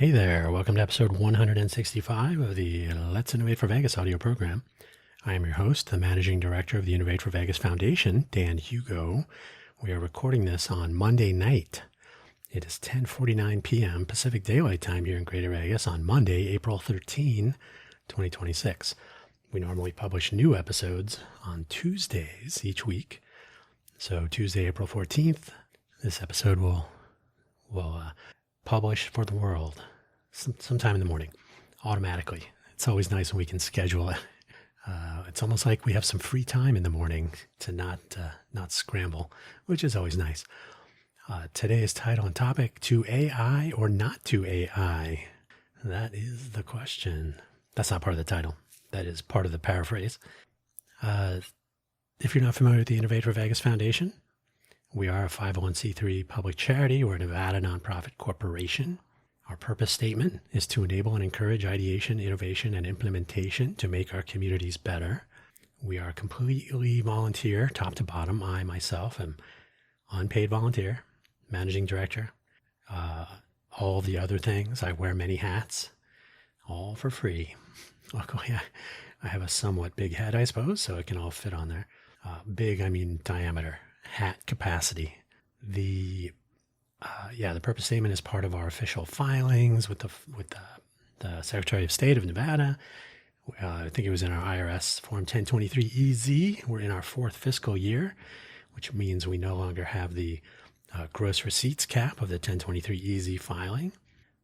Hey there, welcome to episode 165 of the Let's Innovate for Vegas audio program. I am your host, the managing director of the Innovate for Vegas Foundation, Dan Hugo. We are recording this on Monday night. It is 10:49 p.m. Pacific Daylight Time here in Greater Vegas on Monday, April 13, 2026. We normally publish new episodes on Tuesdays each week. So Tuesday, April 14th, this episode will publish for the world sometime in the morning, automatically. It's always nice when we can schedule it. It's almost like we have some free time in the morning to not scramble, which is always nice. Today's title and topic: to AI or not to AI? That is the question. That's not part of the title. That is part of the paraphrase. If you're not familiar with the Innovate for Vegas Foundation, we are a 501c3 public charity. We're a Nevada nonprofit corporation. Our purpose statement is to enable and encourage ideation, innovation, and implementation to make our communities better. We are completely volunteer, top to bottom. I, myself, am unpaid volunteer, managing director. All the other things, I wear many hats, all for free. Luckily, I have a somewhat big head, I suppose, so it can all fit on there. Big, I mean diameter. Hat capacity. The purpose statement is part of our official filings with the Secretary of State of Nevada. I think it was in our IRS Form 1023-EZ. We're in our fourth fiscal year, which means we no longer have the gross receipts cap of the 1023-EZ filing.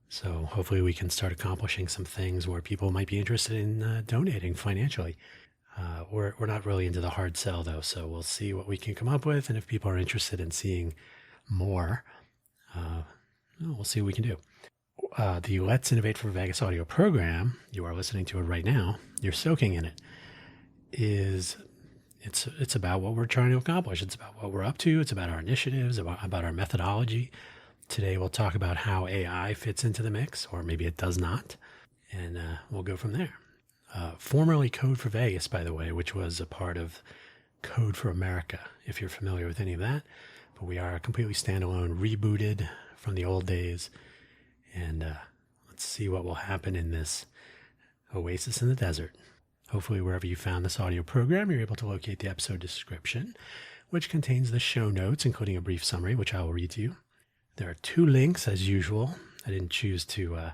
So hopefully we can start accomplishing some things where people might be interested in donating financially. We're not really into the hard sell, though, so we'll see what we can come up with. And if people are interested in seeing more, we'll see what we can do. The Let's Innovate for Vegas audio program, you are listening to it right now, you're soaking in it, it's about what we're trying to accomplish. It's about what we're up to. It's about our initiatives, about our methodology. Today we'll talk about how AI fits into the mix, or maybe it does not, and we'll go from there. Formerly Code for Vegas, by the way, which was a part of Code for America, if you're familiar with any of that. But we are completely standalone, rebooted from the old days. And let's see what will happen in this oasis in the desert. Hopefully, wherever you found this audio program, you're able to locate the episode description, which contains the show notes, including a brief summary, which I will read to you. There are two links, as usual. I didn't choose to...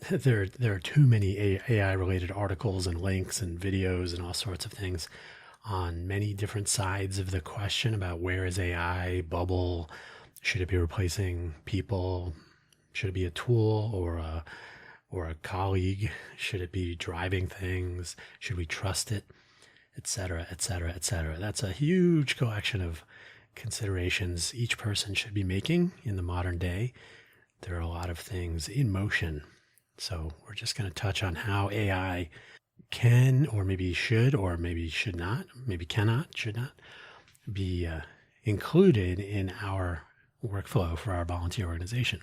There are too many AI-related articles and links and videos and all sorts of things on many different sides of the question about where is AI, bubble, should it be replacing people, should it be a tool or a colleague, should it be driving things, should we trust it, etc., etc., etc. That's a huge collection of considerations each person should be making in the modern day. There are a lot of things in motion. So we're just going to touch on how AI can, or maybe should, or maybe should not, maybe cannot, should not be included in our workflow for our volunteer organization.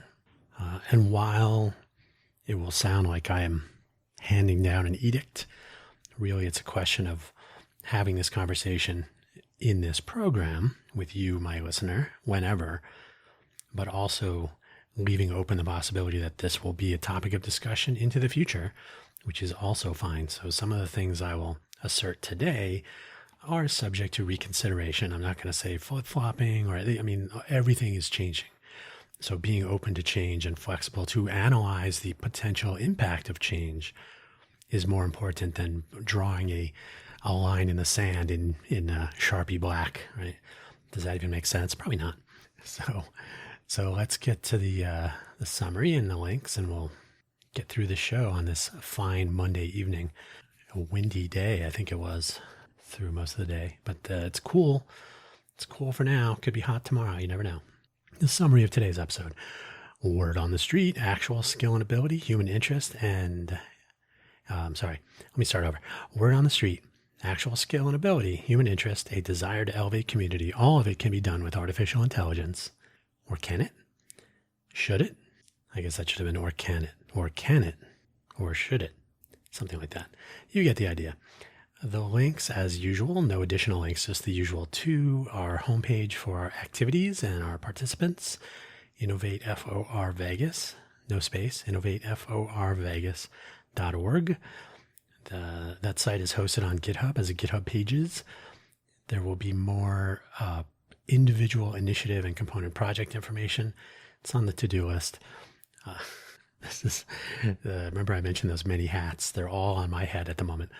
And while it will sound like I am handing down an edict, really it's a question of having this conversation in this program with you, my listener, whenever, but also leaving open the possibility that this will be a topic of discussion into the future, which is also fine. So some of the things I will assert today are subject to reconsideration. I'm not going to say flip-flopping, everything is changing. So being open to change and flexible to analyze the potential impact of change is more important than drawing a line in the sand in Sharpie black, right? Does that even make sense? Probably not. So let's get to the summary and the links, and we'll get through the show on this fine Monday evening. A windy day, I think it was, through most of the day. But it's cool. It's cool for now. Could be hot tomorrow. You never know. The summary of today's episode. Word on the street, actual skill and ability, human interest, and... let me start over. Word on the street, actual skill and ability, human interest, a desire to elevate community. All of it can be done with artificial intelligence. Or can it? Should it? I guess that should have been or can it? Or can it? Or should it? Something like that. You get the idea. The links, as usual, no additional links, just the usual to our homepage for our activities and our participants, innovateforvegas.com. no space, innovateforvegas.org. That site is hosted on GitHub as a GitHub pages. There will be more individual initiative and component project information. It's on the to-do list. This is remember I mentioned those many hats. They're all on my head at the moment.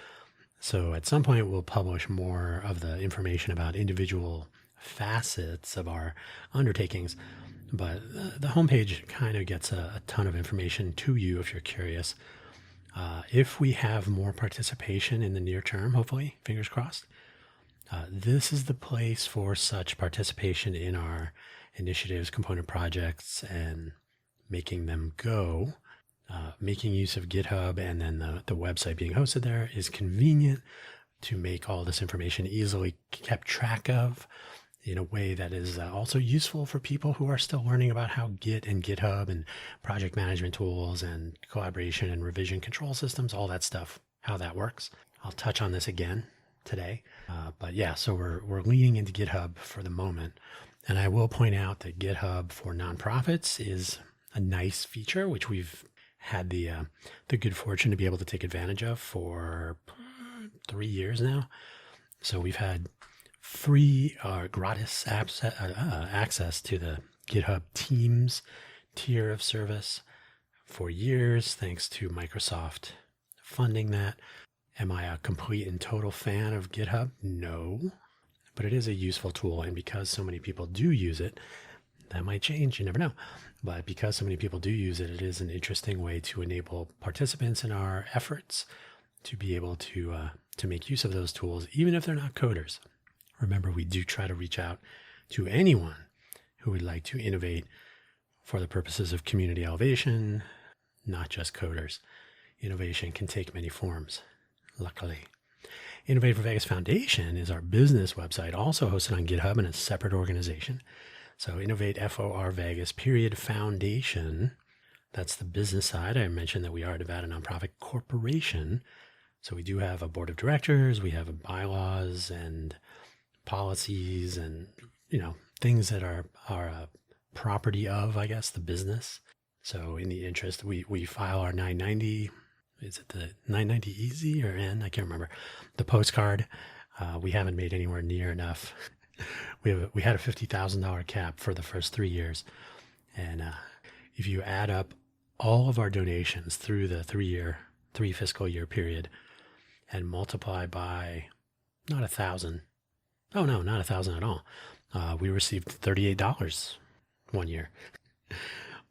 So at some point we'll publish more of the information about individual facets of our undertakings. But the homepage kind of gets a ton of information to you if you're curious. If we have more participation in the near term, hopefully, fingers crossed, this is the place for such participation in our initiatives, component projects, and making them go. Making use of GitHub and then the website being hosted there is convenient to make all this information easily kept track of in a way that is also useful for people who are still learning about how Git and GitHub and project management tools and collaboration and revision control systems, all that stuff, how that works. I'll touch on this again today. But yeah, so we're leaning into GitHub for the moment. And I will point out that GitHub for nonprofits is a nice feature, which we've had the good fortune to be able to take advantage of for 3 years now. So we've had free gratis access to the GitHub Teams tier of service for years, thanks to Microsoft funding that. Am I a complete and total fan of GitHub? No, but it is a useful tool. And because so many people do use it, that might change. You never know. But because so many people do use it, it is an interesting way to enable participants in our efforts to be able to make use of those tools, even if they're not coders. Remember, we do try to reach out to anyone who would like to innovate for the purposes of community elevation, not just coders. Innovation can take many forms, luckily. Innovate for Vegas Foundation is our business website, also hosted on GitHub in a separate organization. So Innovate FOR Vegas Foundation. That's the business side. I mentioned that we are a Nevada nonprofit corporation. So we do have a board of directors, we have bylaws and policies and, things that are property of, I guess, the business. So in the interest, we file our 990, is it the 990 Easy or N? I can't remember. The postcard, we haven't made anywhere near enough. We had a $50,000 cap for the first 3 years. And if you add up all of our donations through the 3 fiscal year period and multiply by not 1,000. Oh, no, not 1,000 at all. We received $38 one year.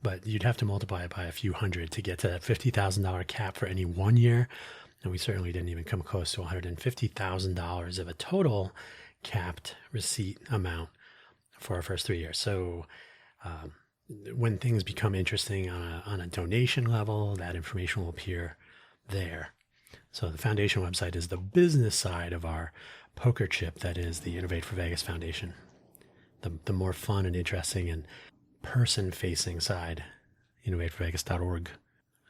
But you'd have to multiply it by a few hundred to get to that $50,000 cap for any 1 year. And we certainly didn't even come close to $150,000 of a total capped receipt amount for our first 3 years. So when things become interesting on a donation level, that information will appear there. So the foundation website is the business side of our poker chip that is the Innovate for Vegas Foundation. The more fun and interesting and person-facing side, innovateforvegas.org.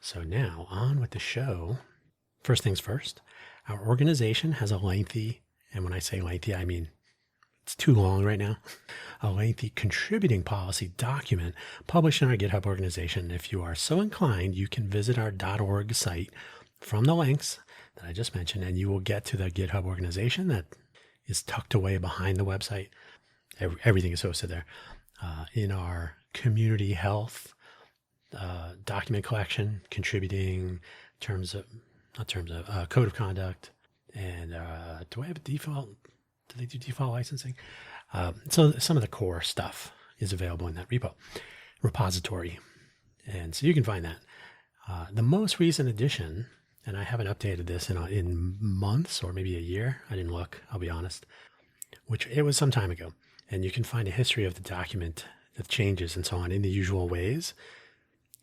So now on with the show. First things first, our organization has a lengthy, and when I say lengthy, I mean it's too long right now, a lengthy contributing policy document published in our GitHub organization. If you are so inclined, you can visit our .org site from the links that I just mentioned, and you will get to the GitHub organization that is tucked away behind the website. Everything is hosted there. In our community health document collection, contributing code of conduct, and do I have a default? Do they do default licensing? So some of the core stuff is available in that repository. And so you can find that. The most recent edition, and I haven't updated this in months or maybe a year. I didn't look, I'll be honest, which it was some time ago. And you can find a history of the document, the changes and so on in the usual ways.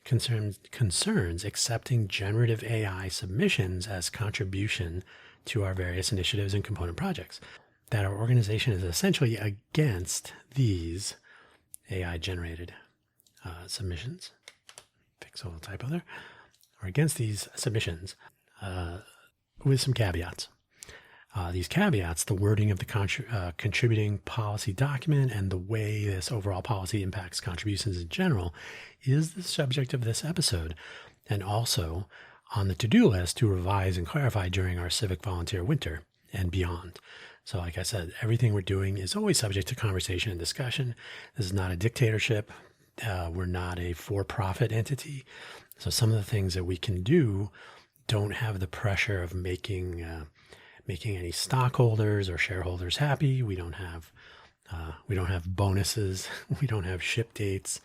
Concerns accepting generative AI submissions as contribution to our various initiatives and component projects. That our organization is essentially against these AI-generated submissions. Fix a little typo there. Or against these submissions with some caveats. these caveats, the wording of the contributing policy document and the way this overall policy impacts contributions in general is the subject of this episode, and also on the to-do list to revise and clarify during our civic volunteer winter and beyond. So like I said, everything we're doing is always subject to conversation and discussion. This is not a dictatorship. We're not a for-profit entity. So some of the things that we can do don't have the pressure of making any stockholders or shareholders happy. We don't have bonuses. We don't have ship dates,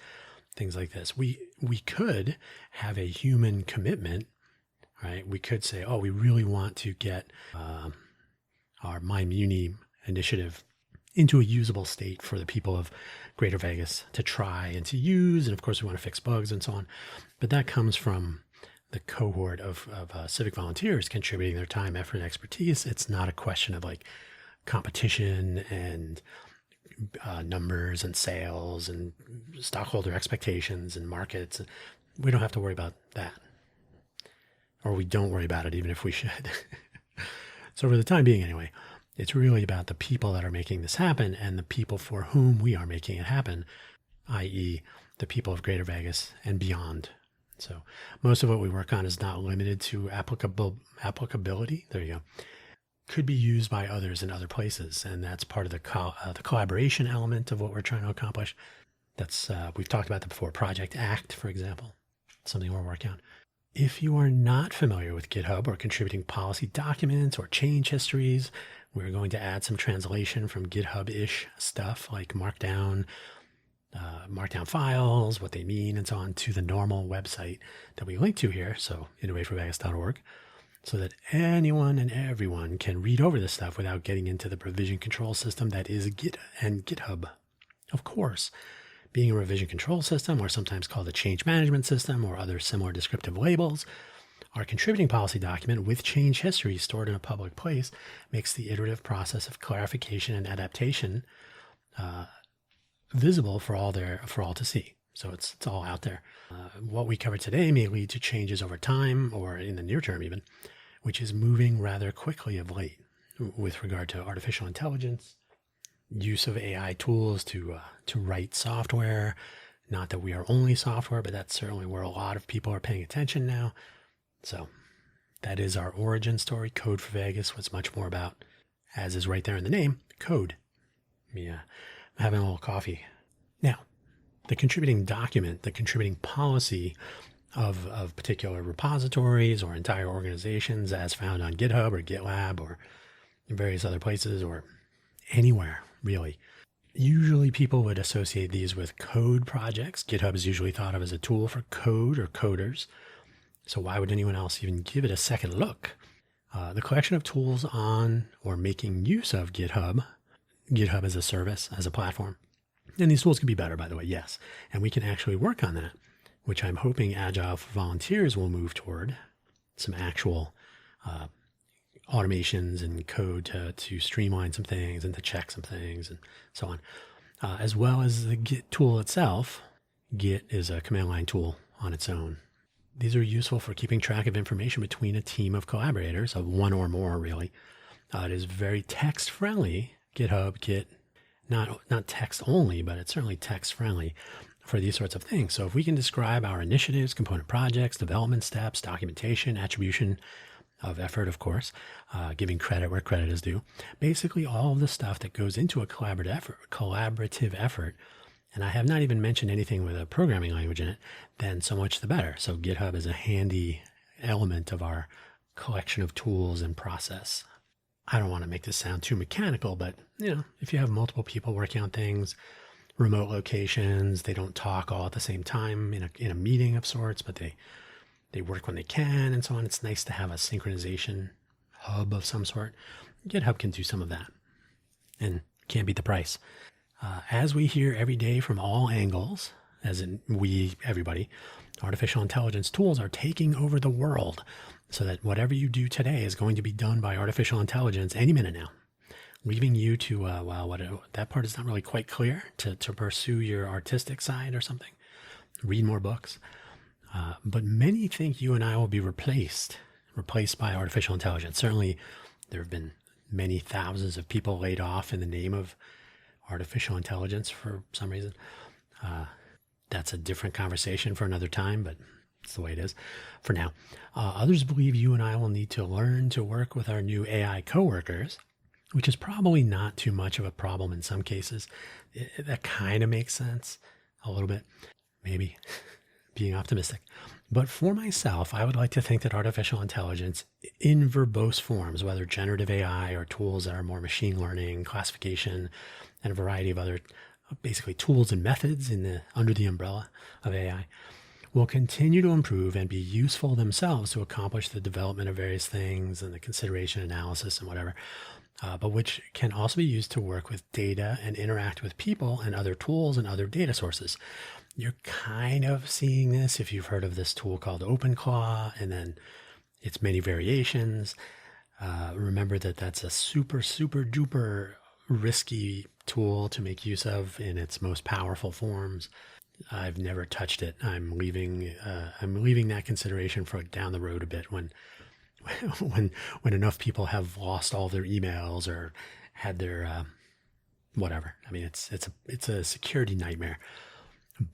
things like this. We could have a human commitment, right? We could say, oh, we really want to get our My Muni initiative into a usable state for the people of Greater Vegas to try and to use. And of course, we want to fix bugs and so on. But that comes from the cohort of civic volunteers contributing their time, effort, and expertise. It's not a question of like competition and numbers and sales and stockholder expectations and markets. We don't have to worry about that. Or we don't worry about it even if we should. So for the time being anyway, it's really about the people that are making this happen and the people for whom we are making it happen, i.e. the people of Greater Vegas and beyond. So most of what we work on is not limited to applicability. There you go. Could be used by others in other places. And that's part of the collaboration element of what we're trying to accomplish. That's we've talked about that before. Project ACT, for example, something we're working on. If you are not familiar with GitHub or contributing policy documents or change histories, we're going to add some translation from GitHub-ish stuff like Markdown files, what they mean, and so on, to the normal website that we link to here, so innovateforvegas.org, so that anyone and everyone can read over this stuff without getting into the revision control system that is Git and GitHub. Of course, being a revision control system, or sometimes called a change management system or other similar descriptive labels, our contributing policy document with change history stored in a public place makes the iterative process of clarification and adaptation visible for all to see. So it's all out there. What we cover today may lead to changes over time or in the near term even, which is moving rather quickly of late with regard to artificial intelligence, use of AI tools to write software. Not that we are only software, but that's certainly where a lot of people are paying attention now. So that is our origin story. Code for Vegas was much more about, as is right there in the name, code. Yeah, I'm having a little coffee. Now, the contributing document, the contributing policy of particular repositories or entire organizations as found on GitHub or GitLab or in various other places or anywhere, really. Usually people would associate these with code projects. GitHub is usually thought of as a tool for code or coders. So why would anyone else even give it a second look? The collection of tools on or making use of GitHub as a service, as a platform. And these tools can be better, by the way, yes. And we can actually work on that, which I'm hoping Agile for Volunteers will move toward. Some actual automations and code to streamline some things and to check some things and so on. As well as the Git tool itself. Git is a command line tool on its own. These are useful for keeping track of information between a team of collaborators, of one or more, really. It is very text-friendly. GitHub, Git, not text only, but it's certainly text-friendly for these sorts of things. So if we can describe our initiatives, component projects, development steps, documentation, attribution of effort, of course, giving credit where credit is due, basically all of the stuff that goes into a collaborative effort, and I have not even mentioned anything with a programming language in it, then so much the better. So GitHub is a handy element of our collection of tools and process. I don't want to make this sound too mechanical, but if you have multiple people working on things, remote locations, they don't talk all at the same time in a meeting of sorts, but they work when they can and so on. It's nice to have a synchronization hub of some sort. GitHub can do some of that and can't beat the price. As we hear every day from all angles, as in everybody, artificial intelligence tools are taking over the world so that whatever you do today is going to be done by artificial intelligence any minute now, leaving you to, that part is not really quite clear, to pursue your artistic side or something, read more books. But many think you and I will be replaced by artificial intelligence. Certainly, there have been many thousands of people laid off in the name of artificial intelligence for some reason. That's a different conversation for another time, but it's the way it is for now. Others believe you and I will need to learn to work with our new AI coworkers, which is probably not too much of a problem in some cases. That kind of makes sense a little bit, maybe being optimistic. But for myself, I would like to think that artificial intelligence in verbose forms, whether generative AI or tools that are more machine learning, classification, and a variety of other basically tools and methods under the umbrella of AI, will continue to improve and be useful themselves to accomplish the development of various things and the consideration, analysis, and whatever, but which can also be used to work with data and interact with people and other tools and other data sources. You're kind of seeing this if you've heard of this tool called OpenClaw and then its many variations. Remember that that's a super, super duper risky tool to make use of in its most powerful forms. I've never touched it. I'm leaving that consideration for down the road a bit when enough people have lost all their emails or had their whatever. I mean, it's a security nightmare.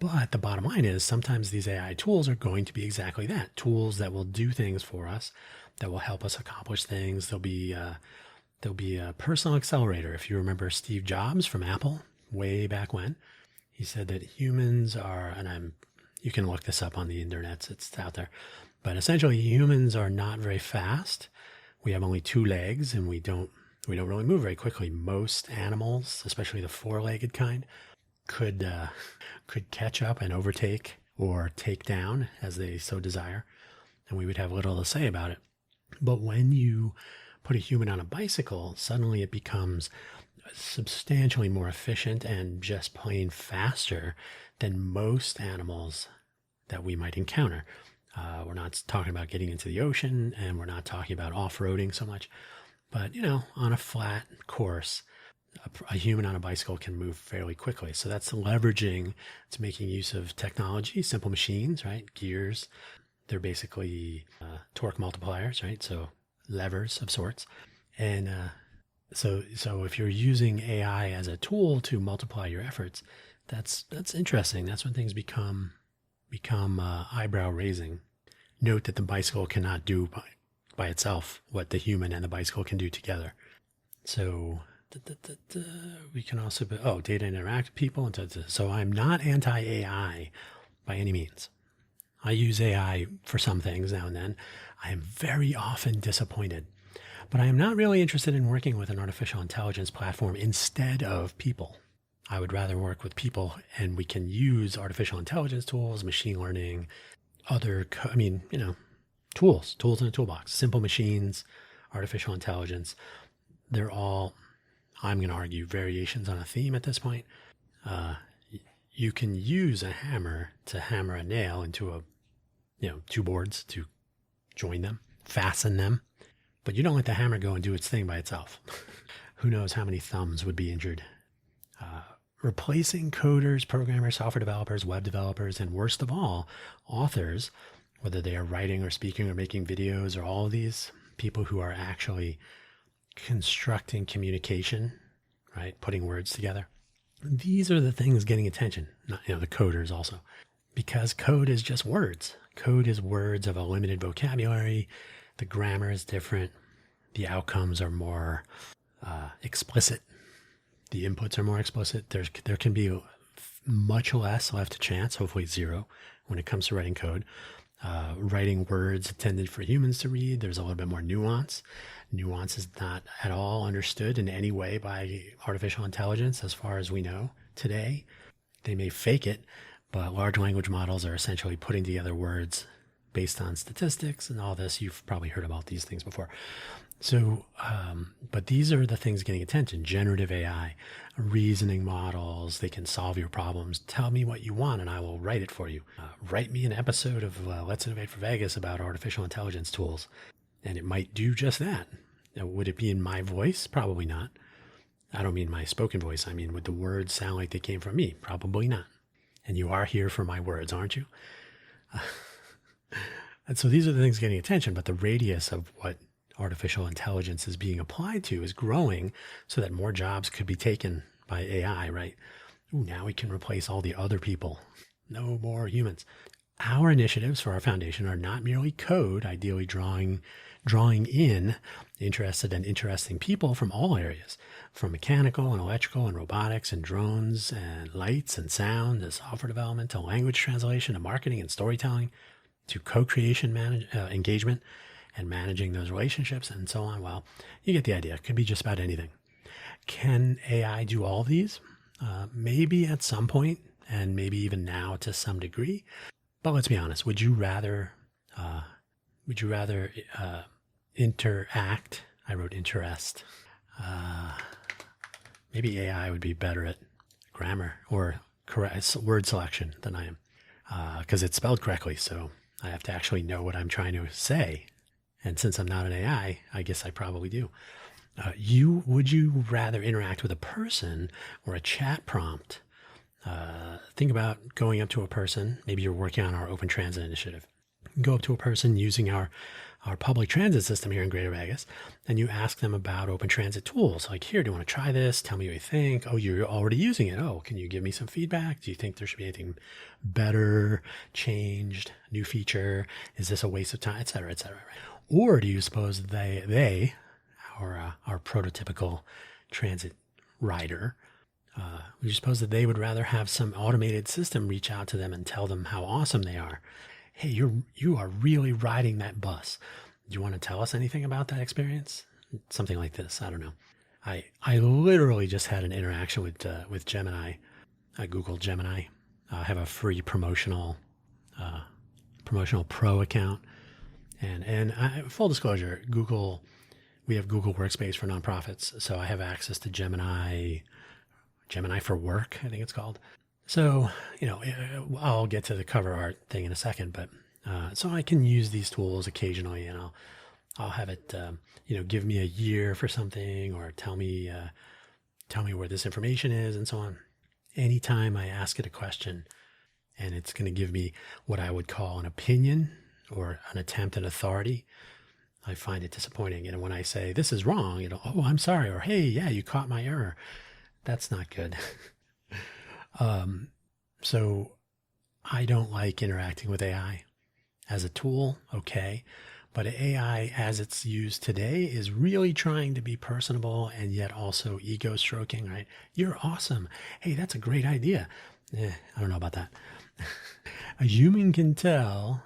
But the bottom line is sometimes these AI tools are going to be exactly that. Tools that will do things for us, that will help us accomplish things. There'll be a personal accelerator. If you remember Steve Jobs from Apple way back when, he said that humans are, and you can look this up on the internet, it's out there, but essentially humans are not very fast. We have only 2 legs and we don't really move very quickly. Most animals, especially the 4-legged kind, could catch up and overtake or take down as they so desire, and we would have little to say about it. But when you put a human on a bicycle, suddenly it becomes substantially more efficient and just plain faster than most animals that we might encounter. We're not talking about getting into the ocean, and we're not talking about off-roading so much, but on a flat course, a human on a bicycle can move fairly quickly. So that's leveraging, it's making use of technology, simple machines, right? Gears, they're basically torque multipliers, right? So levers of sorts. And so if you're using AI as a tool to multiply your efforts, that's interesting. That's when things become eyebrow raising. Note that the bicycle cannot do by itself what the human and the bicycle can do together. So we can also data interact with people. So I'm not anti-AI by any means. I use AI for some things now and then. I am very often disappointed, but I am not really interested in working with an artificial intelligence platform instead of people. I would rather work with people, and we can use artificial intelligence tools, machine learning, tools in a toolbox, simple machines, artificial intelligence. They're all, I'm going to argue, variations on a theme at this point. You can use a hammer to hammer a nail into 2 boards to join them, fasten them, but you don't let the hammer go and do its thing by itself. Who knows how many thumbs would be injured. Replacing coders, programmers, software developers, web developers, and worst of all, authors, whether they are writing or speaking or making videos, or all of these people who are actually constructing communication, right? Putting words together. These are the things getting attention, not, the coders also, because code is just words. Code is words of a limited vocabulary. The grammar is different. The outcomes are more explicit. The inputs are more explicit. There can be much less left to chance, hopefully 0, when it comes to writing code. Writing words intended for humans to read, there's a little bit more nuance. Nuance is not at all understood in any way by artificial intelligence, as far as we know today. They may fake it, but large language models are essentially putting together words based on statistics and all this. You've probably heard about these things before. So, but these are the things getting attention. Generative AI, reasoning models, they can solve your problems. Tell me what you want and I will write it for you. Write me an episode of Let's Innovate for Vegas about artificial intelligence tools. And it might do just that. Now, would it be in my voice? Probably not. I don't mean my spoken voice. I mean, would the words sound like they came from me? Probably not. And you are here for my words, aren't you? And so these are the things getting attention, but the radius of what artificial intelligence is being applied to is growing so that more jobs could be taken by AI, right? Ooh, now we can replace all the other people. No more humans. Our initiatives for our foundation are not merely code, ideally drawing in interested and interesting people from all areas, from mechanical and electrical and robotics and drones and lights and sound to software development to language translation to marketing and storytelling to co-creation engagement and managing those relationships and so on. Well, you get the idea. It could be just about anything. Can AI do all of these? Maybe at some point, and maybe even now to some degree. But let's be honest. Would you rather interact? I wrote interest. Maybe AI would be better at grammar or correct word selection than I am, because it's spelled correctly. So I have to actually know what I'm trying to say. And since I'm not an AI, I guess I probably do. Would you rather interact with a person or a chat prompt? Think about going up to a person. Maybe you're working on our open transit initiative. Go up to a person using our public transit system here in Greater Vegas, and you ask them about open transit tools. Like, here, do you want to try this? Tell me what you think. Oh, you're already using it. Oh, can you give me some feedback? Do you think there should be anything better, changed, new feature? Is this a waste of time, et cetera, et cetera? Right? Or do you suppose our prototypical transit rider, would you suppose that they would rather have some automated system reach out to them and tell them how awesome they are? Hey, you are really riding that bus. Do you want to tell us anything about that experience? Something like this. I don't know. I literally just had an interaction with Gemini. I Googled Gemini. I have a free promotional pro account, and full disclosure, we have Google Workspace for nonprofits, so I have access to Gemini for Work, I think it's called. So, I'll get to the cover art thing in a second, but so I can use these tools occasionally, and I'll have it, give me a year for something, or tell me where this information is, and so on. Anytime I ask it a question, and it's going to give me what I would call an opinion or an attempt at authority, I find it disappointing. And when I say this is wrong, oh, I'm sorry, or hey, yeah, you caught my error. That's not good. So I don't like interacting with AI as a tool. Okay. But AI as it's used today is really trying to be personable and yet also ego stroking, right? You're awesome. Hey, that's a great idea. I don't know about that. A human can tell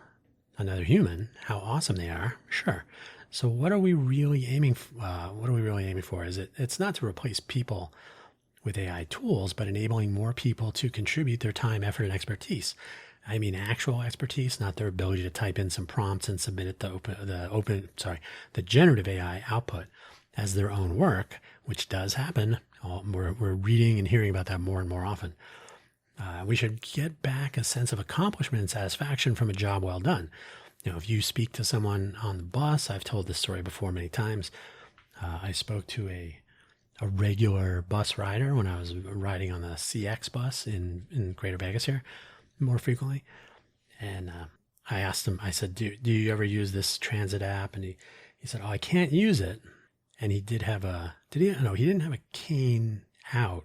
another human how awesome they are. Sure. So what are we really aiming for? It's not to replace people with AI tools, but enabling more people to contribute their time, effort, and expertise. I mean, actual expertise, not their ability to type in some prompts and submit it the generative AI output as their own work, which does happen. We're reading and hearing about that more and more often. We should get back a sense of accomplishment and satisfaction from a job well done. If you speak to someone on the bus, I've told this story before many times. I spoke to a regular bus rider when I was riding on the CX bus in Greater Vegas here more frequently. And I asked him, I said, do you ever use this transit app? And he said, oh, I can't use it. And he did have he didn't have a cane out.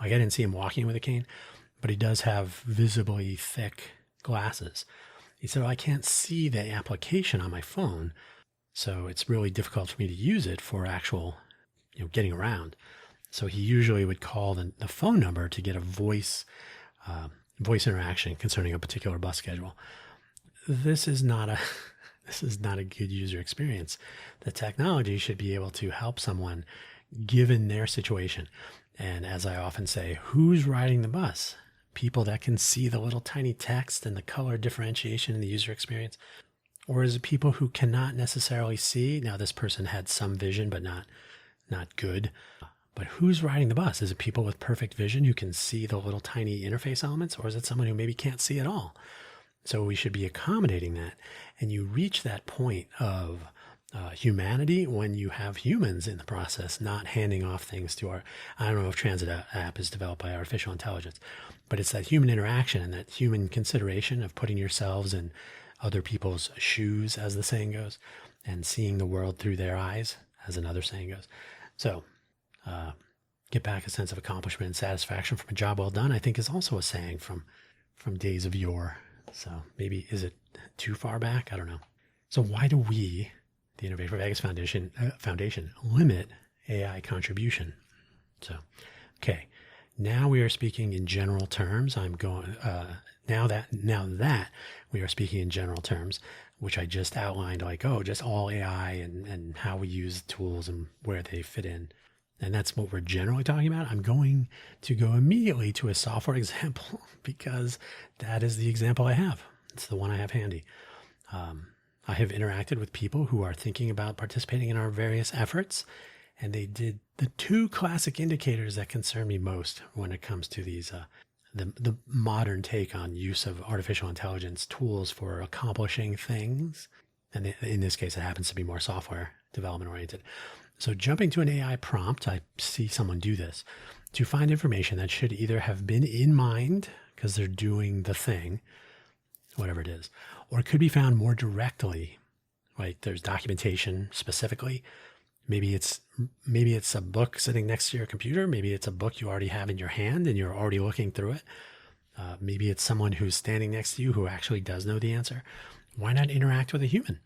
Like, I didn't see him walking with a cane, but he does have visibly thick glasses. He said, I can't see the application on my phone, so it's really difficult for me to use it for actual, getting around. So he usually would call the phone number to get a voice interaction concerning a particular bus schedule. This is not a good user experience. The technology should be able to help someone given their situation. And as I often say, who's riding the bus? People that can see the little tiny text and the color differentiation in the user experience? Or is it people who cannot necessarily see? Now, this person had some vision, but not good. But who's riding the bus? Is it people with perfect vision who can see the little tiny interface elements? Or is it someone who maybe can't see at all? So we should be accommodating that. And you reach that point of humanity when you have humans in the process, not handing off things to I don't know if transit app is developed by artificial intelligence, but it's that human interaction and that human consideration of putting yourselves in other people's shoes, as the saying goes. and seeing the world through their eyes, as another saying goes. So, get back a sense of accomplishment and satisfaction from a job well done, I think, is also a saying from days of yore. So maybe, is it too far back? I don't know. So why do we, the Innovate for Vegas Foundation, limit AI contribution? So, okay, now we are speaking in general terms. I'm going now that we are speaking in general terms, which I just outlined, like, oh, just all AI and how we use tools and where they fit in. And that's what we're generally talking about. I'm going to go immediately to a software example because that is the example I have. It's the one I have handy. I have interacted with people who are thinking about participating in our various efforts, and they did the two classic indicators that concern me most when it comes to these, the modern take on use of artificial intelligence tools for accomplishing things. And in this case, it happens to be more software development oriented. So jumping to an AI prompt, I see someone do this to find information that should either have been in mind because they're doing the thing, whatever it is, or it could be found more directly. Like there's documentation specifically. Maybe it's a book sitting next to your computer. Maybe it's a book you already have in your hand and you're already looking through it. Maybe it's someone who's standing next to you who actually does know the answer. Why not interact with a human?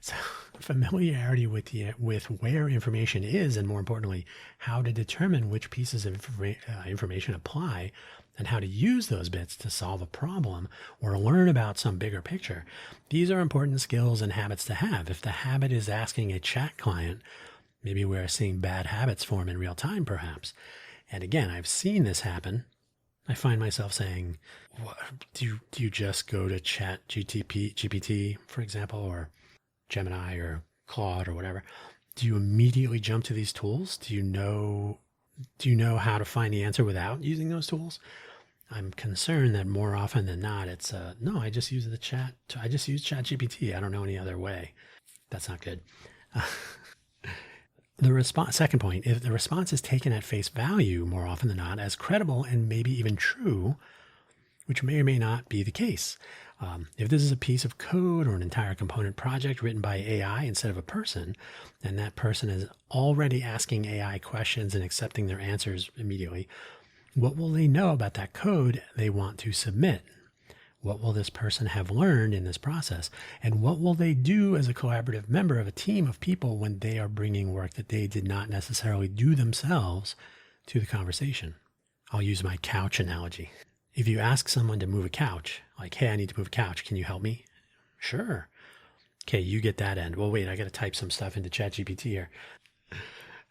So familiarity with where information is, and more importantly, how to determine which pieces of information apply and how to use those bits to solve a problem or learn about some bigger picture. These are important skills and habits to have. If the habit is asking a chat client, maybe we're seeing bad habits form in real time, perhaps. And again, I've seen this happen. I find myself saying, do you just go to Chat GPT, for example, or Gemini or Claude or whatever? Do you immediately jump to these tools? Do you know how to find the answer without using those tools? I'm concerned that more often than not, it's no, I just use I just use Chat GPT. I don't know any other way. That's not good. Second point, if the response is taken at face value more often than not as credible and maybe even true, which may or may not be the case. If this is a piece of code or an entire component project written by AI instead of a person, and that person is already asking AI questions and accepting their answers immediately, what will they know about that code they want to submit? What will this person have learned in this process? And what will they do as a collaborative member of a team of people when they are bringing work that they did not necessarily do themselves to the conversation? I'll use my couch analogy. If you ask someone to move a couch, like, hey, I need to move a couch, can you help me? Sure. Okay, you get that end. Well, wait, I got to type some stuff into ChatGPT here.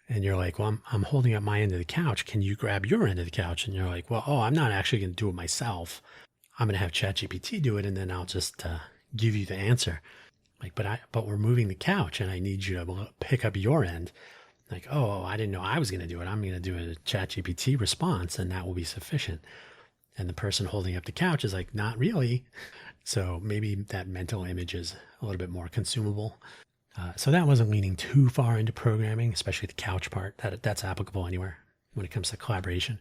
And you're like, well, I'm holding up my end of the couch. Can you grab your end of the couch? And you're like, well, I'm not actually going to do it myself. I'm going to have ChatGPT do it, and then I'll just give you the answer. Like, but we're moving the couch, and I need you to pick up your end. Like, oh, I didn't know I was going to do it. I'm going to do a ChatGPT response, and that will be sufficient. And the person holding up the couch is like, not really. So maybe that mental image is a little bit more consumable. So that wasn't leaning too far into programming, especially the couch part. That's applicable anywhere when it comes to collaboration.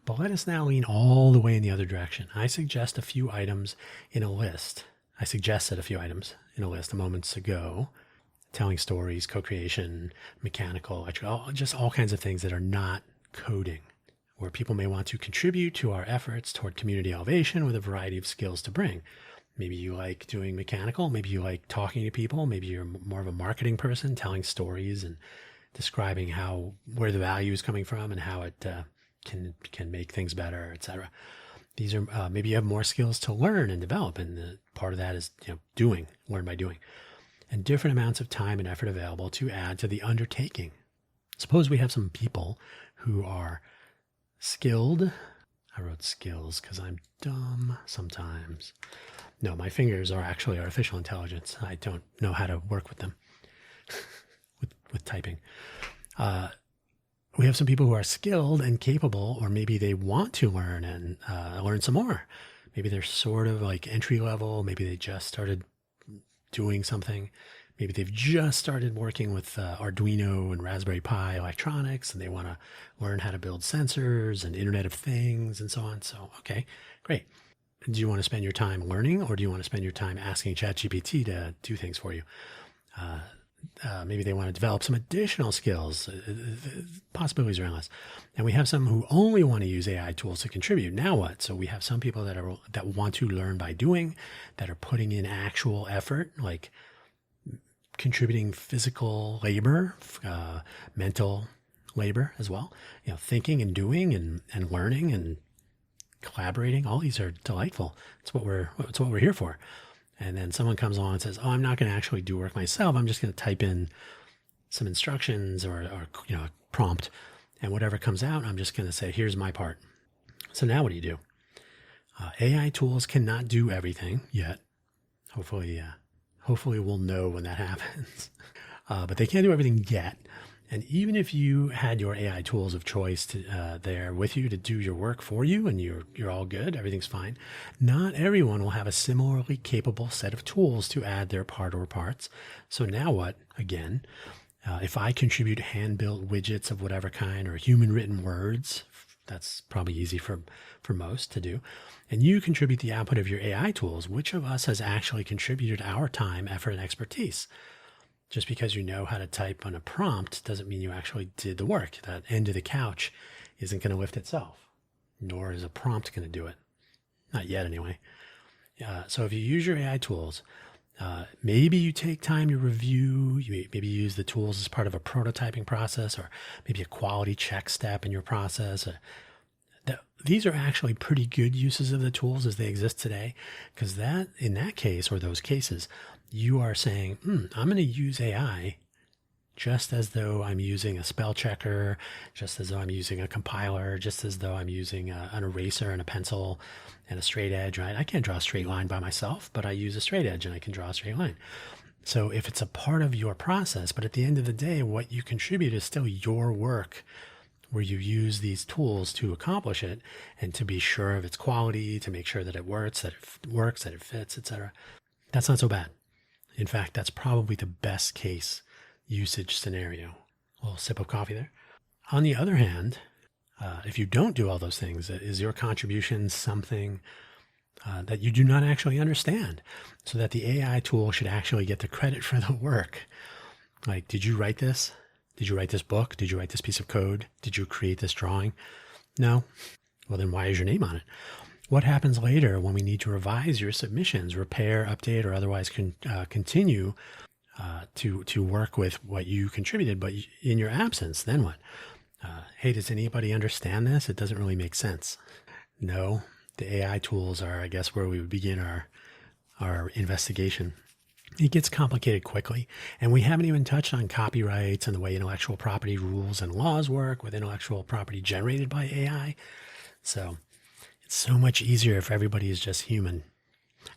But let us now lean all the way in the other direction. I suggested a few items in a list a moments ago, telling stories, co-creation, mechanical, electrical, just all kinds of things that are not coding, where people may want to contribute to our efforts toward community elevation with a variety of skills to bring. Maybe you like doing mechanical. Maybe you like talking to people. Maybe you're more of a marketing person, telling stories and describing where the value is coming from and how it can make things better, etc. These are maybe you have more skills to learn and develop, and part of that is learn by doing, and different amounts of time and effort available to add to the undertaking. Suppose we have some people who are skilled. I wrote skills because I'm dumb sometimes. No, my fingers are actually artificial intelligence. I don't know how to work with them with typing. We have some people who are skilled and capable, or maybe they want to learn and learn some more. Maybe they're sort of like entry level. Maybe they just started doing something. Maybe they've just started working with Arduino and Raspberry Pi electronics, and they want to learn how to build sensors and Internet of Things and so on. So, okay, great. Do you want to spend your time learning, or do you want to spend your time asking ChatGPT to do things for you? Maybe they want to develop some additional skills. Possibilities are endless. And we have some who only want to use AI tools to contribute. Now what? So we have some people that want to learn by doing, that are putting in actual effort, like contributing physical labor, mental labor as well. Thinking and doing and learning and collaborating. All these are delightful. It's what we're here for. And then someone comes along and says, "Oh, I'm not going to actually do work myself. I'm just going to type in some instructions or a prompt, and whatever comes out, I'm just going to say, here's my part." So now what do? AI tools cannot do everything yet. Hopefully we'll know when that happens. But they can't do everything yet. And even if you had your AI tools of choice there with you to do your work for you, and you're all good, everything's fine, not everyone will have a similarly capable set of tools to add their part or parts. So now what? Again, if I contribute hand-built widgets of whatever kind or human-written words, that's probably easy for most to do, and you contribute the output of your AI tools, which of us has actually contributed our time, effort, and expertise? Just because you know how to type on a prompt doesn't mean you actually did the work. That end of the couch isn't going to lift itself, nor is a prompt going to do it. Not yet, anyway. So if you use your AI tools, maybe you take time to review, maybe you use the tools as part of a prototyping process, or maybe a quality check step in your process. These are actually pretty good uses of the tools as they exist today, because in that case, or those cases, you are saying, I'm going to use AI just as though I'm using a spell checker, just as though I'm using a compiler, just as though I'm using an eraser and a pencil and a straight edge, right? I can't draw a straight line by myself, but I use a straight edge and I can draw a straight line. So if it's a part of your process, but at the end of the day, what you contribute is still your work, where you use these tools to accomplish it and to be sure of its quality, to make sure that it works, that it fits, etc. That's not so bad. In fact, that's probably the best case usage scenario. A little sip of coffee there. On the other hand, if you don't do all those things, is your contribution something that you do not actually understand, so that the AI tool should actually get the credit for the work? Like, did you write this? Did you write this book? Did you write this piece of code? Did you create this drawing? No? Well, then why is your name on it? What happens later when we need to revise your submissions, repair, update, or otherwise continue to work with what you contributed, but in your absence? Then what? Hey, does anybody understand this? It doesn't really make sense. No, the AI tools are, I guess, where we would begin our investigation. It gets complicated quickly, and we haven't even touched on copyrights and the way intellectual property rules and laws work with intellectual property generated by AI. So it's so much easier if everybody is just human.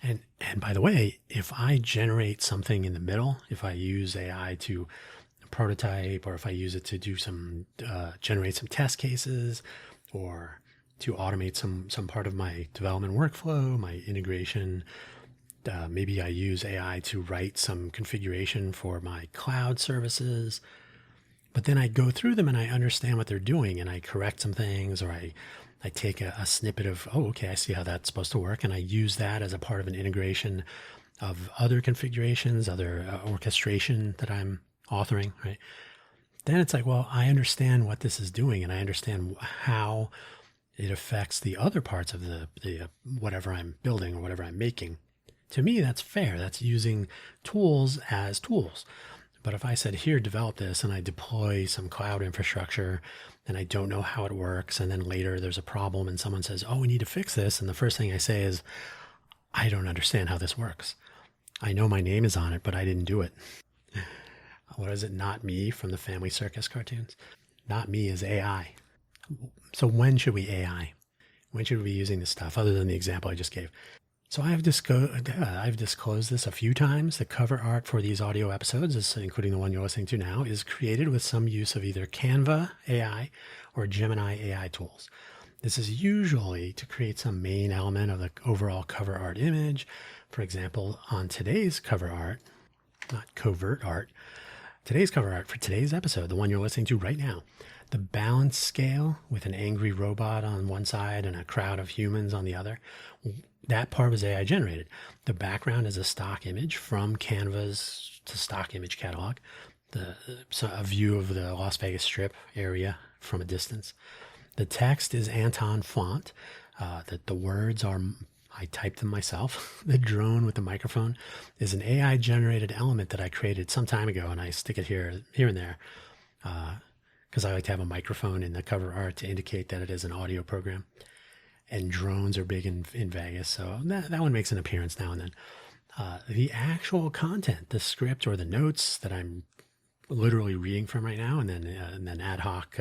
And by the way, if I generate something in the middle, if I use AI to prototype, or if I use it to do generate some test cases, or to automate some part of my development workflow, my integration, maybe I use AI to write some configuration for my cloud services, but then I go through them and I understand what they're doing, and I correct some things, or I take a snippet of, okay, I see how that's supposed to work, and I use that as a part of an integration of other configurations, other orchestration that I'm authoring, right? Then it's like, well, I understand what this is doing, and I understand how it affects the other parts of the whatever I'm building or whatever I'm making. To me, that's fair. That's using tools as tools. But if I said, here, develop this, and I deploy some cloud infrastructure, and I don't know how it works, and then later there's a problem and someone says, oh, we need to fix this, and the first thing I say is, I don't understand how this works. I know my name is on it, but I didn't do it. What is it? Not me from the Family Circus cartoons? Not me is AI. So when should we AI? When should we be using this stuff, other than the example I just gave? So I've disclosed this a few times. The cover art for these audio episodes, including the one you're listening to now, is created with some use of either Canva AI or Gemini AI tools. This is usually to create some main element of the overall cover art image. For example, on today's cover art, not covert art, Today's cover art for today's episode, the one you're listening to right now, the balance scale with an angry robot on one side and a crowd of humans on the other, that part was AI generated. The background is a stock image from Canva's to stock image catalog, a view of the Las Vegas Strip area from a distance. The text is Anton font. The words are, I typed them myself. The drone with the microphone is an AI generated element that I created some time ago, and I stick it here and there because I like to have a microphone in the cover art to indicate that it is an audio program. And drones are big in Vegas, so that one makes an appearance now and then. The actual content, the script or the notes that I'm literally reading from right now, and then ad hoc,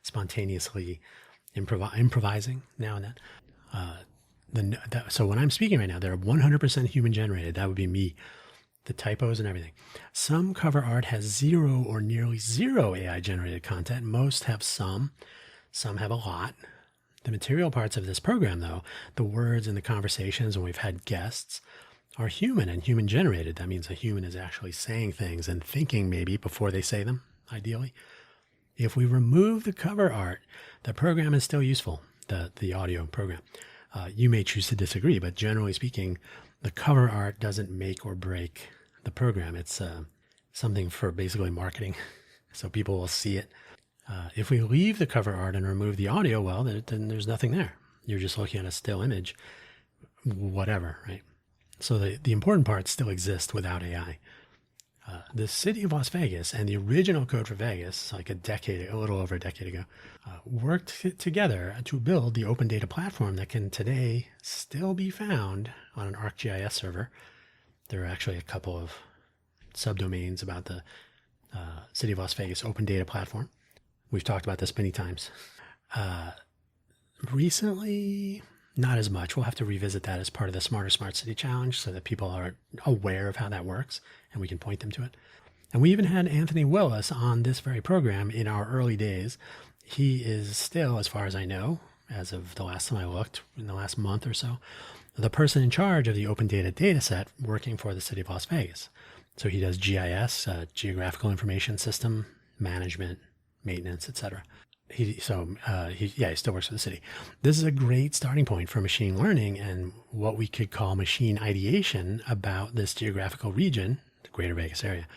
spontaneously improvising now and then. So when I'm speaking right now, they're 100% human generated. That would be me, the typos and everything. Some cover art has zero or nearly zero AI generated content. Most have some have a lot. The material parts of this program, though, the words and the conversations when we've had guests, are human and human generated. That means a human is actually saying things and thinking maybe before they say them, ideally. If we remove the cover art, the program is still useful, the audio program. You may choose to disagree, but generally speaking, the cover art doesn't make or break the program. It's something for basically marketing, so people will see it. If we leave the cover art and remove the audio, well, then there's nothing there. You're just looking at a still image, whatever, right? So the important parts still exist without AI. The city of Las Vegas and the original Code for Vegas, like a little over a decade ago, worked together to build the open data platform that can today still be found on an ArcGIS server. There are actually a couple of subdomains about the city of Las Vegas open data platform. We've talked about this many times. Recently, not as much. We'll have to revisit that as part of the Smarter Smart City Challenge so that people are aware of how that works and we can point them to it. And we even had Anthony Willis on this very program in our early days. He is still, as far as I know, as of the last time I looked, in the last month or so, the person in charge of the open data dataset working for the city of Las Vegas. So he does GIS, Geographical Information System, management, maintenance, etc. He still works for the city. This is a great starting point for machine learning and what we could call machine ideation about this geographical region, the greater Vegas area,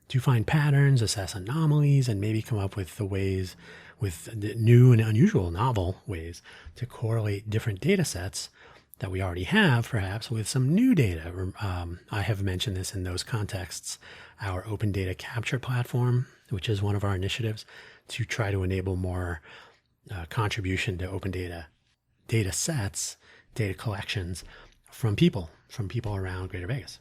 to find patterns, assess anomalies, and maybe come up with new and unusual, novel ways to correlate different data sets that we already have, perhaps, with some new data. I have mentioned this in those contexts. Our open data capture platform, which is one of our initiatives to try to enable more contribution to open data sets, data collections from people around Greater Vegas.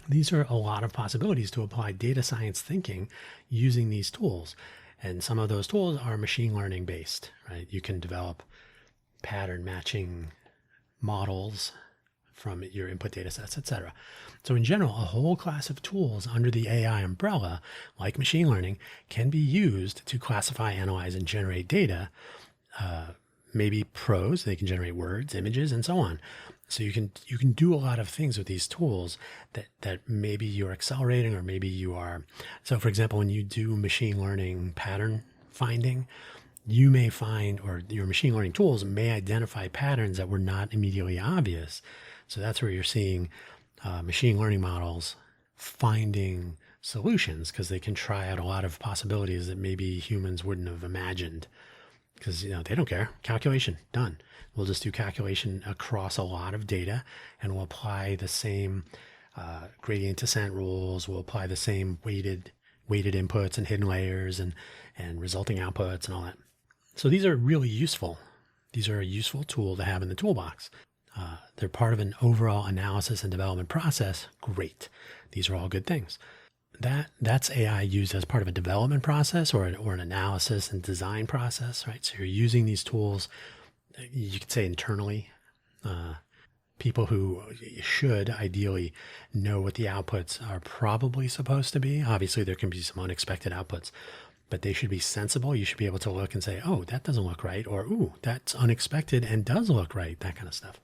These are a lot of possibilities to apply data science thinking using these tools. And some of those tools are machine learning based, right? You can develop pattern matching models from your input data sets, etc. So in general, a whole class of tools under the AI umbrella, like machine learning, can be used to classify, analyze, and generate data. Maybe prose, they can generate words, images, and so on. So you can do a lot of things with these tools that maybe you're accelerating or maybe you are. So for example, when you do machine learning pattern finding, you may find, or your machine learning tools may identify patterns that were not immediately obvious. So that's where you're seeing machine learning models finding solutions because they can try out a lot of possibilities that maybe humans wouldn't have imagined because they don't care. Calculation, done. We'll just do calculation across a lot of data and we'll apply the same gradient descent rules. We'll apply the same weighted inputs and hidden layers and resulting outputs and all that. So these are really useful. These are a useful tool to have in the toolbox. They're part of an overall analysis and development process. Great. These are all good things. That's AI used as part of a development process or an analysis and design process, right? So you're using these tools, you could say internally. People who should ideally know what the outputs are probably supposed to be. Obviously, there can be some unexpected outputs, but they should be sensible. You should be able to look and say, oh, that doesn't look right, or ooh, that's unexpected and does look right, that kind of stuff.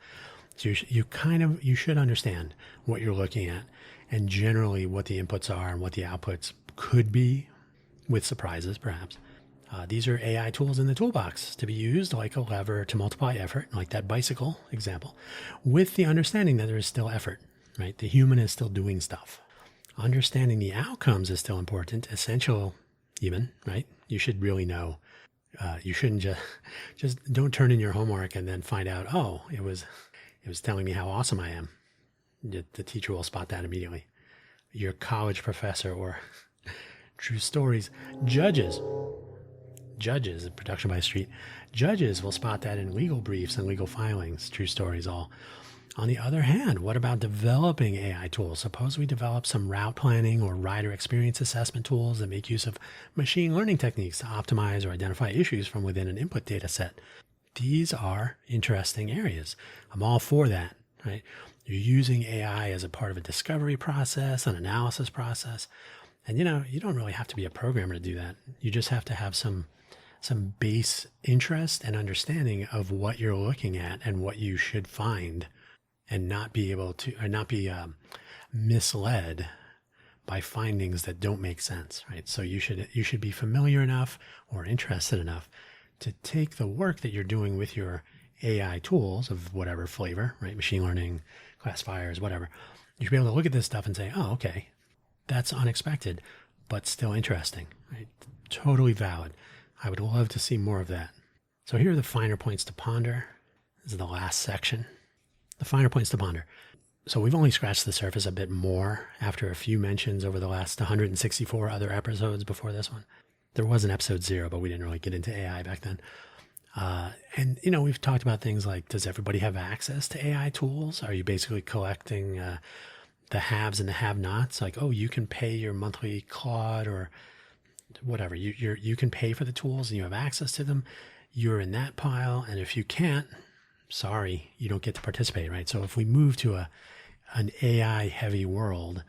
So you should understand what you're looking at and generally what the inputs are and what the outputs could be with surprises, perhaps. These are AI tools in the toolbox to be used like a lever to multiply effort, like that bicycle example, with the understanding that there is still effort, right? The human is still doing stuff. Understanding the outcomes is still important, essential even, right? You should really know. You shouldn't just don't turn in your homework and then find out, oh, it was telling me how awesome I am. The teacher will spot that immediately. Your college professor or true stories, judges, production by street, judges will spot that in legal briefs and legal filings, true stories all. On the other hand, what about developing AI tools? Suppose we develop some route planning or rider experience assessment tools that make use of machine learning techniques to optimize or identify issues from within an input data set. These are interesting areas. I'm all for that, right? You're using AI as a part of a discovery process, an analysis process. And you don't really have to be a programmer to do that. You just have to have some base interest and understanding of what you're looking at and what you should find, and not be misled by findings that don't make sense, right? So you should be familiar enough or interested enough to take the work that you're doing with your AI tools of whatever flavor, right? Machine learning, classifiers, whatever. You should be able to look at this stuff and say, oh, okay, that's unexpected, but still interesting, right? Totally valid. I would love to see more of that. So here are the finer points to ponder. This is the last section. The finer points to ponder. So we've only scratched the surface a bit more after a few mentions over the last 164 other episodes before this one. There was an episode 0, but we didn't really get into AI back then. And we've talked about things like, does everybody have access to AI tools? Are you basically collecting the haves and the have-nots? Like, oh, you can pay your monthly Claude or whatever. You can pay for the tools and you have access to them. You're in that pile. And if you can't, sorry, you don't get to participate, right? So if we move to an AI heavy world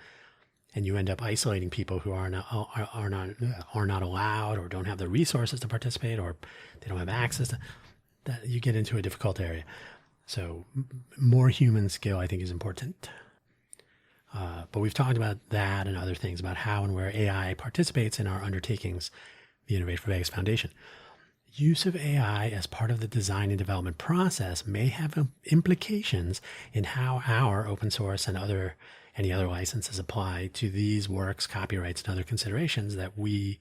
and you end up isolating people who are not allowed or don't have the resources to participate, or they don't have access to that, you get into a difficult area. So more human skill, I think, is important. But we've talked about that and other things about how and where AI participates in our undertakings, the Innovate for Vegas Foundation. Use of AI as part of the design and development process may have implications in how our open source and any other licenses apply to these works, copyrights, and other considerations that we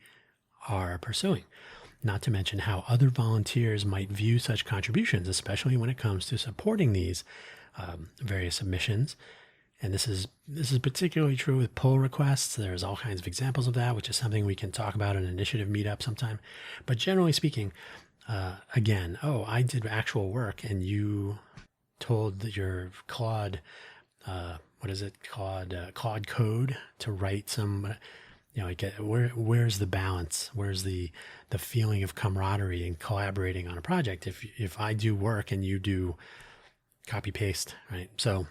are pursuing. Not to mention how other volunteers might view such contributions, especially when it comes to supporting these various submissions. And this is particularly true with pull requests. There's all kinds of examples of that, which is something we can talk about in an initiative meetup sometime. But generally speaking, again, I did actual work and you told your Claude, Claude Code to write some, where's the balance? Where's the feeling of camaraderie and collaborating on a project? If I do work and you do copy paste, right? So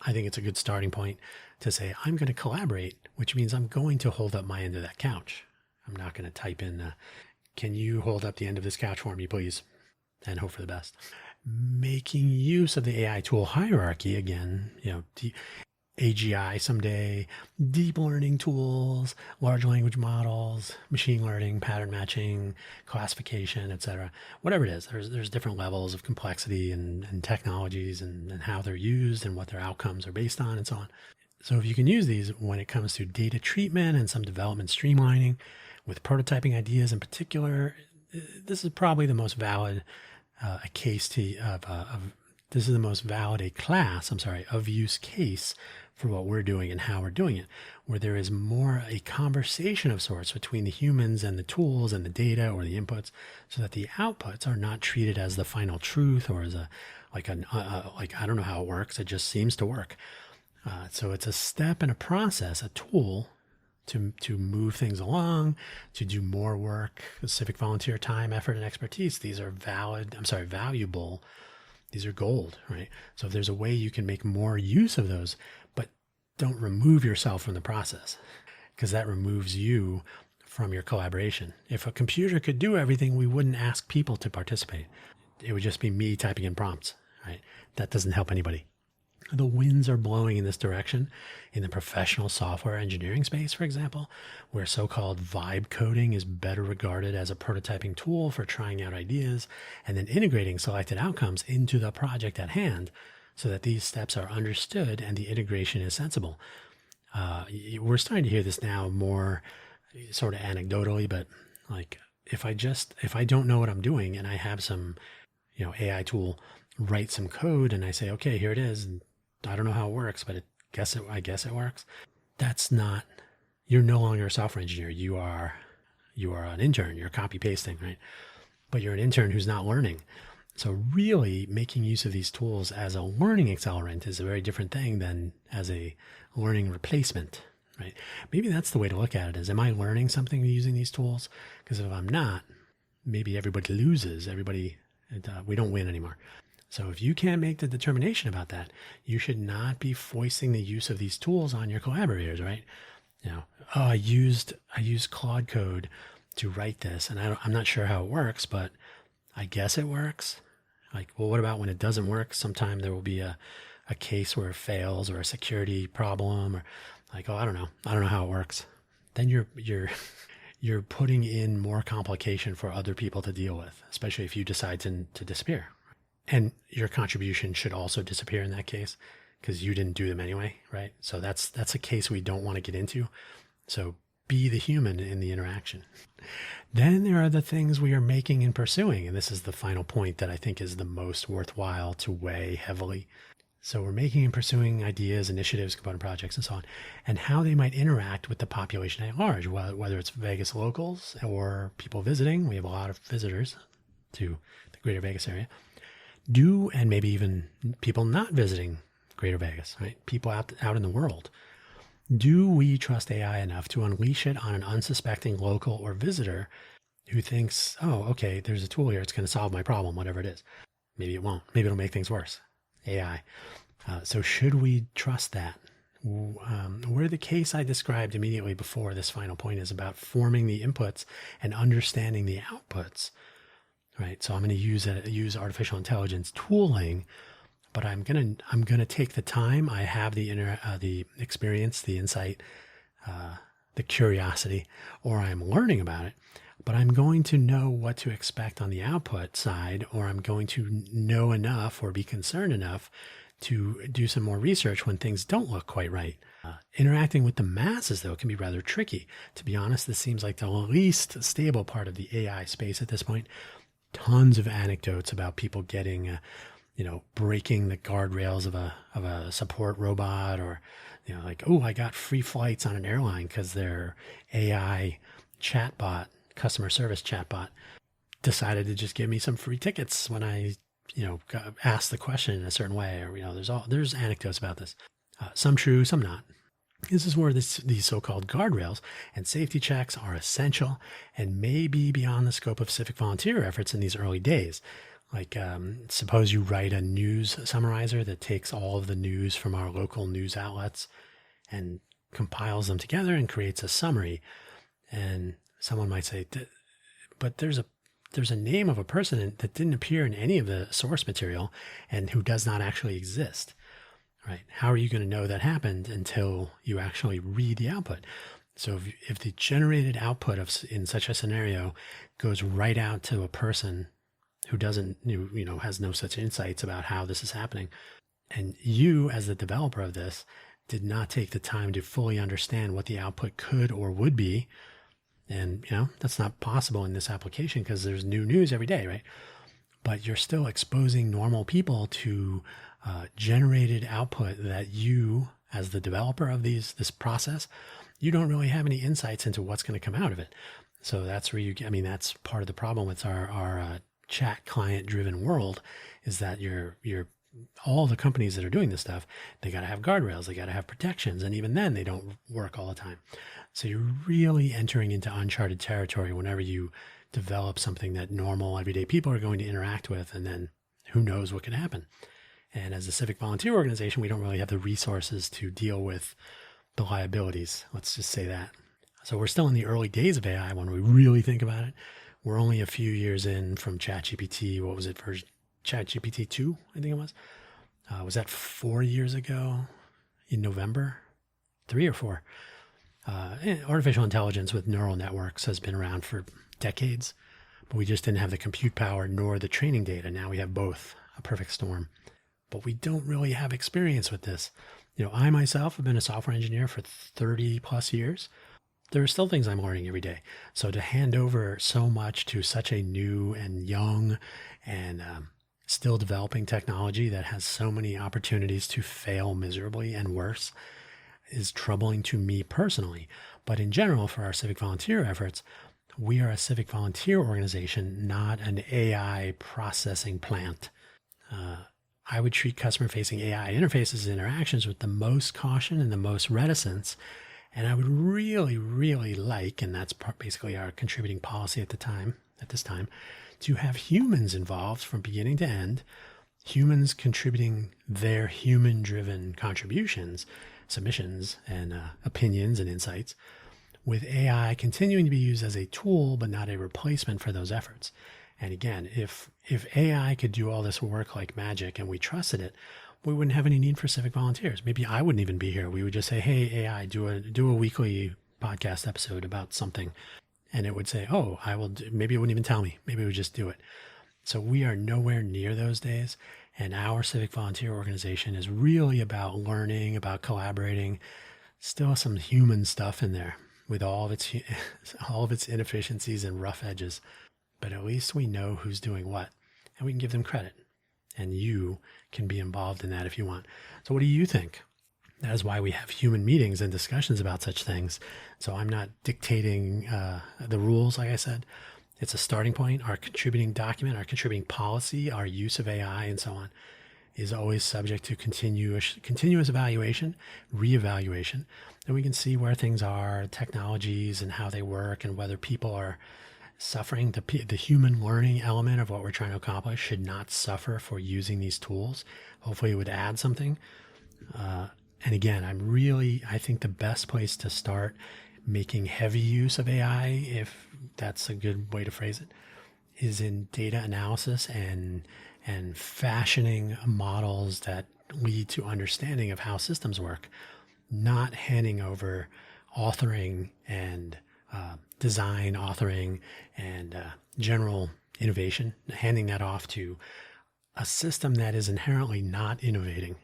I think it's a good starting point to say, I'm going to collaborate, which means I'm going to hold up my end of that couch. I'm not going to type in, can you hold up the end of this couch for me, please? And hope for the best. Making use of the AI tool hierarchy, again, AGI someday, deep learning tools, large language models, machine learning, pattern matching, classification, etc. Whatever it is, there's different levels of complexity and technologies and how they're used and what their outcomes are based on and so on. So if you can use these when it comes to data treatment and some development streamlining with prototyping ideas in particular, this is probably the most valid class of use case for what we're doing and how we're doing it, where there is more a conversation of sorts between the humans and the tools and the data or the inputs, so that the outputs are not treated as the final truth or as I don't know how it works. It just seems to work. So it's a step in a process, a tool to move things along, to do more work, civic volunteer time, effort, and expertise. These are valuable. These are gold, right? So if there's a way you can make more use of those, but don't remove yourself from the process, because that removes you from your collaboration. If a computer could do everything, we wouldn't ask people to participate. It would just be me typing in prompts, right? That doesn't help anybody. the winds are blowing in this direction in the professional software engineering space, for example, where so-called vibe coding is better regarded as a prototyping tool for trying out ideas and then integrating selected outcomes into the project at hand so that these steps are understood and the integration is sensible. We're starting to hear this now more sort of anecdotally, but like if I don't know what I'm doing and I have some, AI tool write some code and I say, okay, here it is. And I don't know how it works, but I guess it works. That's not, you're no longer a software engineer. You are an intern. You're copy pasting, right? But you're an intern who's not learning. So really making use of these tools as a learning accelerant is a very different thing than as a learning replacement, right? Maybe that's the way to look at it is, am I learning something using these tools? Because if I'm not, maybe everybody loses. We don't win anymore. So if you can't make the determination about that, you should not be foisting the use of these tools on your collaborators, right? I used Claude Code to write this, and I'm not sure how it works, but I guess it works. Like, well, what about when it doesn't work? Sometime there will be a case where it fails or a security problem or like, I don't know how it works. Then you're putting in more complication for other people to deal with, especially if you decide to disappear. And your contribution should also disappear in that case because you didn't do them anyway, right? So that's a case we don't want to get into. So be the human in the interaction. Then there are the things we are making and pursuing. And this is the final point that I think is the most worthwhile to weigh heavily. So we're making and pursuing ideas, initiatives, component projects, and so on, and how they might interact with the population at large, whether it's Vegas locals or people visiting. We have a lot of visitors to the greater Vegas area. And maybe even people not visiting greater Vegas, right? People out in the world. Do we trust AI enough to unleash it on an unsuspecting local or visitor who thinks, oh, okay, there's a tool here. It's going to solve my problem, whatever it is. Maybe it won't. Maybe it'll make things worse. AI. So should we trust that? Where the case I described immediately before this final point is about forming the inputs and understanding the outputs, right? So I'm going to use artificial intelligence tooling, but I'm going to take the time. I have the experience, the insight, the curiosity, or I'm learning about it, but I'm going to know what to expect on the output side, or I'm going to know enough or be concerned enough to do some more research when things don't look quite right. Interacting with the masses, though, can be rather tricky. To be honest, this seems like the least stable part of the AI space at this point. Tons of anecdotes about people getting, breaking the guardrails of a support robot, or, like, oh, I got free flights on an airline because their AI chatbot, customer service chatbot, decided to just give me some free tickets when I asked the question in a certain way, or, there's anecdotes about this. Some true, some not. This is where these so-called guardrails and safety checks are essential and may be beyond the scope of civic volunteer efforts in these early days. Like, suppose you write a news summarizer that takes all of the news from our local news outlets and compiles them together and creates a summary. And someone might say, but there's a name of a person that didn't appear in any of the source material and who does not actually exist, right? How are you going to know that happened until you actually read the output? So if the generated output in such a scenario goes right out to a person who doesn't, has no such insights about how this is happening, and you as the developer of this did not take the time to fully understand what the output could or would be, and, that's not possible in this application because there's new news every day, right? But you're still exposing normal people to generated output that you, as the developer of this process, you don't really have any insights into what's going to come out of it. So that's where that's part of the problem with our chat client driven world, is that you're all the companies that are doing this stuff, they got to have guardrails, they got to have protections, and even then they don't work all the time. So you're really entering into uncharted territory whenever you develop something that normal everyday people are going to interact with, and then who knows what can happen. And as a civic volunteer organization, we don't really have the resources to deal with the liabilities. Let's just say that. So we're still in the early days of AI when we really think about it. We're only a few years in from ChatGPT. What was it, version ChatGPT 2, I think it was. Was that 4 years ago in November? 3 or 4. Artificial intelligence with neural networks has been around for decades, but we just didn't have the compute power nor the training data. Now we have both, a perfect storm. But we don't really have experience with this. I myself have been a software engineer for 30 plus years. There are still things I'm learning every day. So to hand over so much to such a new and young and still developing technology that has so many opportunities to fail miserably and worse is troubling to me personally. But in general, for our civic volunteer efforts, we are a civic volunteer organization, not an AI processing plant. I would treat customer-facing AI interfaces and interactions with the most caution and the most reticence. And I would really, really like, and that's basically our contributing policy at this time, to have humans involved from beginning to end, humans contributing their human-driven contributions, submissions, and opinions and insights, with AI continuing to be used as a tool, but not a replacement for those efforts. And again, if AI could do all this work like magic and we trusted it, we wouldn't have any need for civic volunteers. Maybe I wouldn't even be here. We would just say, hey, AI, do a weekly podcast episode about something. And it would say, oh, I will do. Maybe it wouldn't even tell me. Maybe it would just do it. So we are nowhere near those days. And our civic volunteer organization is really about learning, about collaborating, still some human stuff in there with all of its inefficiencies and rough edges. But at least we know who's doing what, and we can give them credit. And you can be involved in that if you want. So what do you think? That is why we have human meetings and discussions about such things. So I'm not dictating the rules, like I said. It's a starting point. Our contributing document, our contributing policy, our use of AI and so on is always subject to continuous evaluation, reevaluation. And we can see where things are, technologies and how they work, and whether people are suffering. The human learning element of what we're trying to accomplish should not suffer for using these tools. Hopefully it would add something. And again, I think the best place to start making heavy use of AI, if that's a good way to phrase it, is in data analysis and fashioning models that lead to understanding of how systems work, not handing over authoring and design authoring and general innovation, handing that off to a system that is inherently not innovating,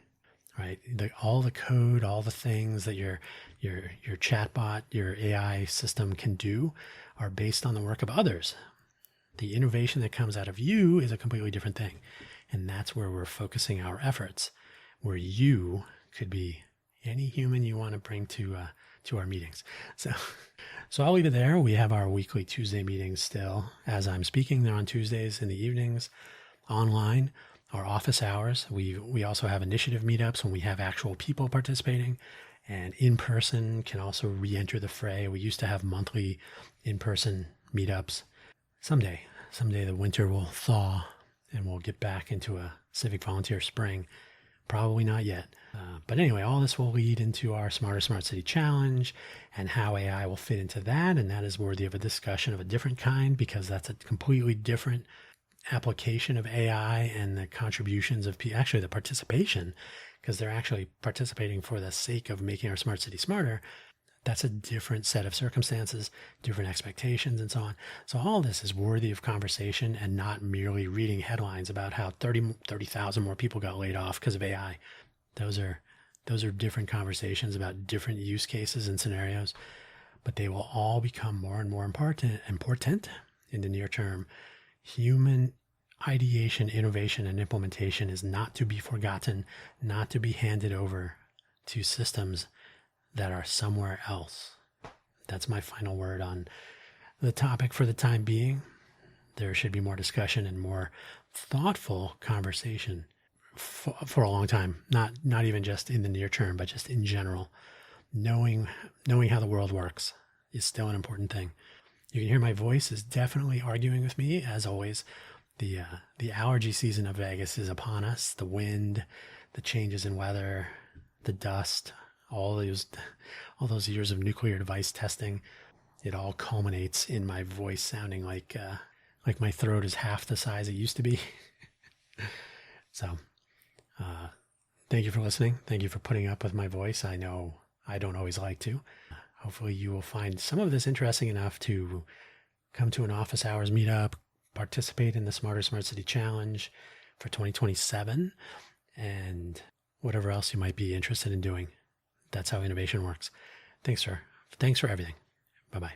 right? All the code, all the things that your chatbot, your AI system can do are based on the work of others. The innovation that comes out of you is a completely different thing. And that's where we're focusing our efforts, where you could be any human you want to bring to our meetings. So I'll leave it there. We have our weekly Tuesday meetings still. As I'm speaking, they're on Tuesdays in the evenings, online, our office hours. We also have initiative meetups when we have actual people participating, and in person can also re-enter the fray. We used to have monthly in-person meetups. Someday the winter will thaw and we'll get back into a civic volunteer spring. Probably not yet. But anyway, all this will lead into our Smarter Smart City Challenge and how AI will fit into that. And that is worthy of a discussion of a different kind, because that's a completely different application of AI and the contributions of actually the participation, because they're actually participating for the sake of making our smart city smarter. That's a different set of circumstances, different expectations, and so on. So all this is worthy of conversation and not merely reading headlines about how 30,000 more people got laid off because of AI. Those are different conversations about different use cases and scenarios, but they will all become more and more important in the near term. Human ideation, innovation, and implementation is not to be forgotten, not to be handed over to systems that are somewhere else. That's my final word on the topic for the time being. There should be more discussion and more thoughtful conversation for a long time, not even just in the near term, but just in general. Knowing how the world works is still an important thing. You can hear my voice is definitely arguing with me, as always. The allergy season of Vegas is upon us. The wind, the changes in weather, the dust, all those years of nuclear device testing, it all culminates in my voice sounding like my throat is half the size it used to be. So Thank you for listening. Thank you for putting up with my voice. I know I don't always like to. Hopefully, you will find some of this interesting enough to come to an office hours meetup, participate in the Smarter Smart City Challenge for 2027, and whatever else you might be interested in doing. That's how innovation works. Thanks, sir. Thanks for everything. Bye-bye.